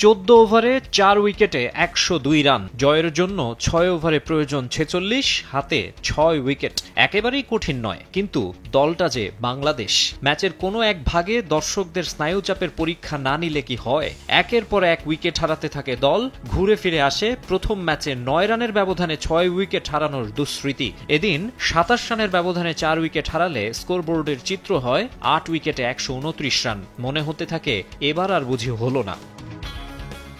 14 ওভারে 4 উইকেটে 102 রান। জয়ের জন্য 6 ওভারে প্রয়োজন 46, হাতে 6 উইকেট। একেবারেই কঠিন নয়, কিন্তু দলটা যে বাংলাদেশ। ম্যাচের কোনো এক ভাগে দর্শকদের স্নায়ুচাপের পরীক্ষা না নিলে কি হয়? একের পর এক উইকেট হারাতে থাকে দল, ঘুরে ফিরে আসে প্রথম ম্যাচে 9 রানের ব্যবধানে 6 উইকেট হারানোর দুঃস্মৃতি। এদিন 27 রানের ব্যবধানে 4 উইকেট হারালে স্কোরবোর্ডের চিত্র হয় 8 উইকেটে 129 রান। মনে হতে থাকে এবার আর বুঝি হলো না।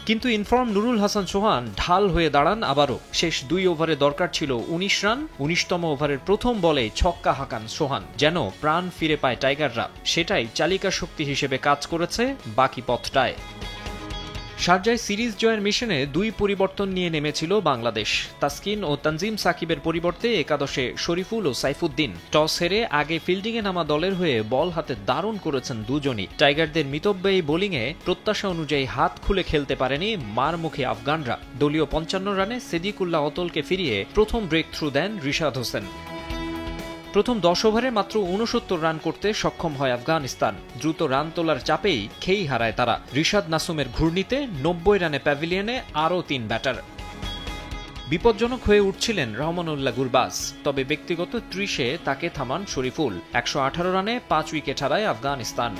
কিন্তু ইনফর্ম নুরুল হাসান সোহান ঢাল হয়ে দাঁড়ান আবারও। শেষ 2 ওভারে দরকার ছিল 19 রান। 19তম ওভারের প্রথম বলে ছক্কা হাঁকান সোহান, যেন প্রাণ ফিরে পায় টাইগাররা। সেটাই চালিকা শক্তি হিসেবে কাজ করেছে বাকি পথটায়। শারজায় সিরিজ জয়ের মিশনে 2 পরিবর্তন নিয়ে নেমেছিল বাংলাদেশ। তাসকিন ও তানজিম সাকিবের পরিবর্তে একাদশে শরীফুল ও সাইফুদ্দিন। টস হেরে আগে ফিল্ডিংয়ে নামা দলের হয়ে বল হাতে দারুণ করেছেন দুজনই। টাইগারদের মিতব্যয়ী বোলিংয়ে প্রত্যাশা অনুযায়ী হাত খুলে খেলতে পারেনি মারমুখী আফগানরা। দলীয় 55 রানে সিদ্দিকুল্লাহ অতলকে ফিরিয়ে প্রথম ব্রেক থ্রু দেন রিশাদ হোসেন। প্রথম 10 ওভারে মাত্র 69 রান করতে সক্ষম হয় আফগানিস্তান। দ্রুত রান তোলার চাপেই খেই হারায় তারা। রিশাদ নাসুমের ঘূর্ণিতে 90 রানে প্যাভিলিয়নে আরও 3 ব্যাটার। বিপজ্জনক হয়ে উঠছিলেন রহমানুল্লাহ গুরবাজ, তবে ব্যক্তিগত 30-এ তাকে থামান শরীফুল। 118 রানে 5 উইকেট হারায় আফগানিস্তান।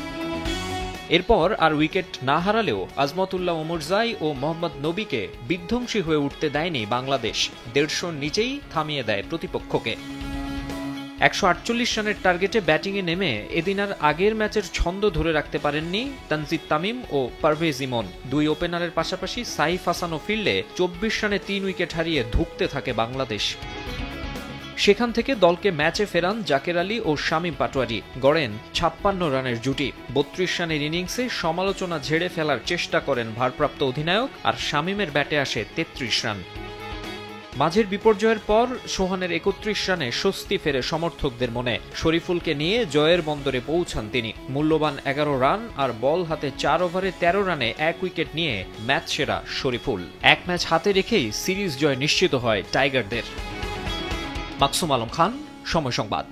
এরপর আর উইকেট না হারালেও আজমতুল্লাহ ওমরজাই ও মোহাম্মদ নবীকে বিধ্বংসী হয়ে উঠতে দেয়নি বাংলাদেশ। 150-র নিচেই থামিয়ে দেয় প্রতিপক্ষকে। 148 রানের টার্গেটে ব্যাটিংয়ে নেমে এদিন আর আগের ম্যাচের ছন্দ ধরে রাখতে পারেননি তানজিদ তামিম ও পারভেজ ইমন। 2 ওপেনারের পাশাপাশি সাইফ হাসানও ফিরলে 24 রানে 3 উইকেট হারিয়ে ধুঁকতে থাকে বাংলাদেশ। সেখান থেকে দলকে ম্যাচে ফেরান জাকের আলী ও শামীম পাটোয়ারি, গড়েন 56 রানের জুটি। 32 রানের ইনিংসে সমালোচনা ঝেড়ে ফেলার চেষ্টা করেন ভারপ্রাপ্ত অধিনায়ক, আর শামীমের ব্যাটে আসে 33 রান। মাঝের বিপর্যয়ের পর সোহানের 31 রানে স্বস্তি ফেরে সমর্থকদের মনে। শরীফুলকে নিয়ে জয়ের বন্দরে পৌঁছান তিনি। মূল্যবান 11 রান আর বল হাতে 4 ওভারে 13 রানে 1 উইকেট নিয়ে ম্যাচ সেরা শরীফুল। এক ম্যাচ হাতে রেখেই সিরিজ জয় নিশ্চিত হয় টাইগারদের। মাকসুম আলম খান, সময় সংবাদ।